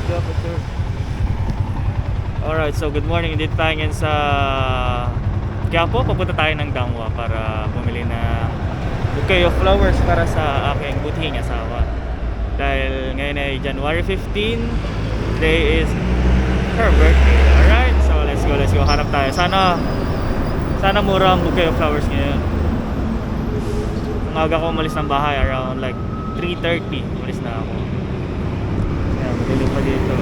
Quiapo Church. Alright, so good morning. Dito tayo ngayon sa Quiapo. Papunta tayo ng Damwa para bumili ng bouquet of flowers para sa aking butihing asawa. Dahil ngayon ay January 15. Today is her birthday. Alright, so let's go. Hanap tayo. Sana mura ang bouquet of flowers ngayon. Umaga ko umalis ng bahay around like 3:30. Umalis na ako. Kaya madilim pa dito.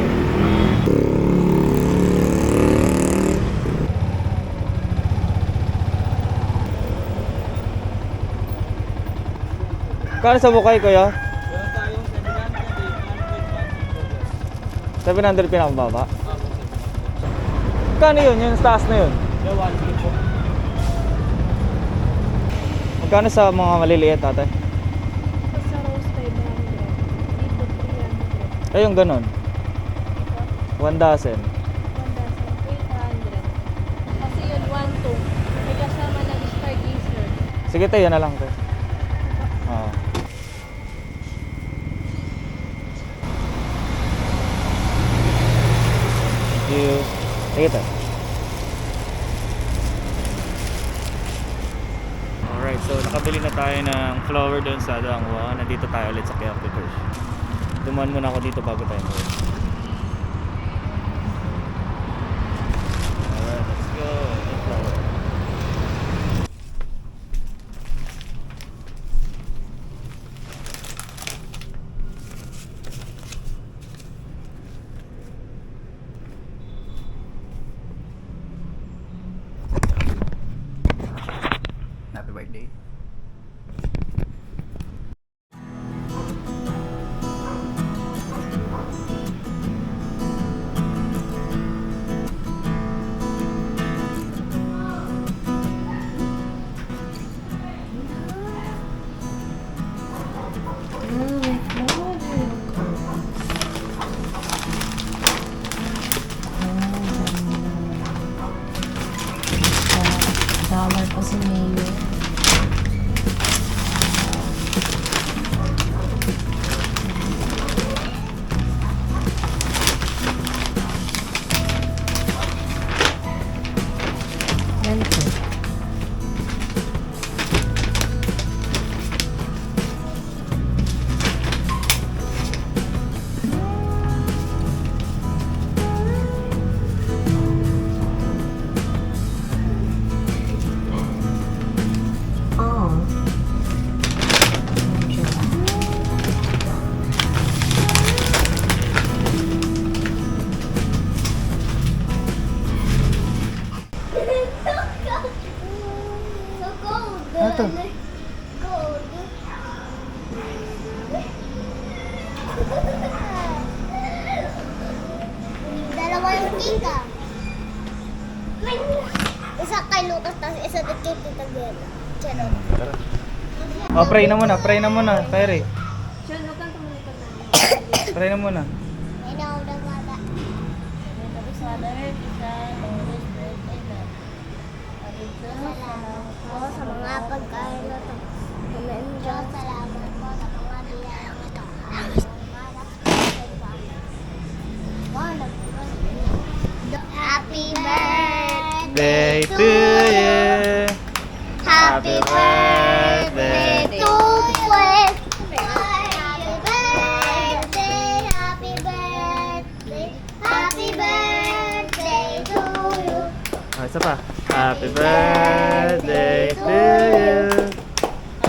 Kano sa bukay, kuya? Meron tayong 700 pinakababa. Kano yun? Yung taas na yun? Yung 1K po. Magkano sa mga maliliit, ate? Sa rose 500. Dito 300. Ay, yung ganun. 1 dozen. 1,800. Kasi yun 1,2. May kasama ng stargazer. Sige tayo, yan na lang tayo. Oo. Thank you. Sige tayo. Alright, so nakabili na tayo ng flower doon sa Damwa. Nandito tayo ulit sa Quiapo Church. Dumaan muna ako dito bago tayo mawin. Alright, let's go. Yung flower. Happy birthday. Dollar pa si Mayo. Ganito. Ano to? Dalawa yung tika. Isa kay Lucas, tapos isa kay Tita Bella. Charot. Tara. Oh, pray na muna, Kyrie. Sean, huwag kang tumulikod na. Pray na muna. Ayun ako nagmata. Salamat po sa mga pagkain na ito. Diyos, salamat po sa mga biyayang ito. Happy birthday Day to you. Happy birthday to you. Happy birthday, happy birthday, happy birthday to you. Oh, isa pa. Happy birthday to you.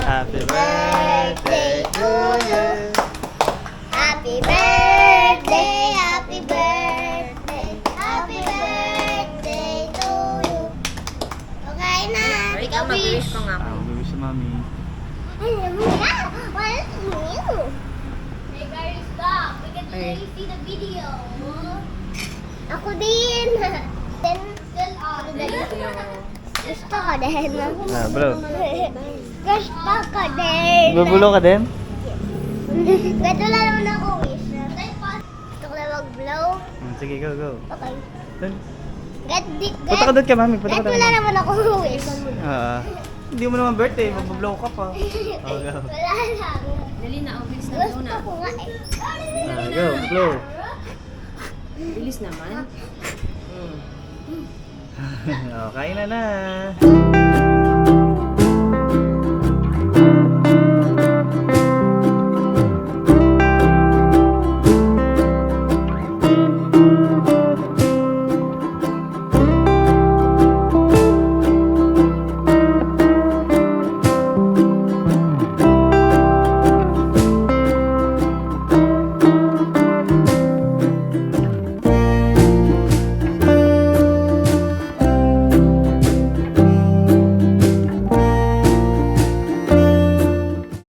Happy birthday to you. Happy birthday, happy birthday, happy birthday to you. Okay na. Ikaw mag-wish pa nga. Wish si mami. Ay, muna. What's new? Hey guys, stop. We can really see the video. Ako din. Then, gusto ko din. Ah, bro. Gusto ko din. Bubulo ka din? Ganito lang naman ako wish. Gusto ko lang mag-blow. Sige, go. Okay. Dun. Ganito Punta ka doon kay mami. Punta ka doon. lang naman ako wish. Hindi mo naman birthday. Magbablow ka pa. Oh, go. Wala lang. Dali na, obvious na Gusto una. ko nga eh. Go, blow. Bilis naman. Oh, kain na na.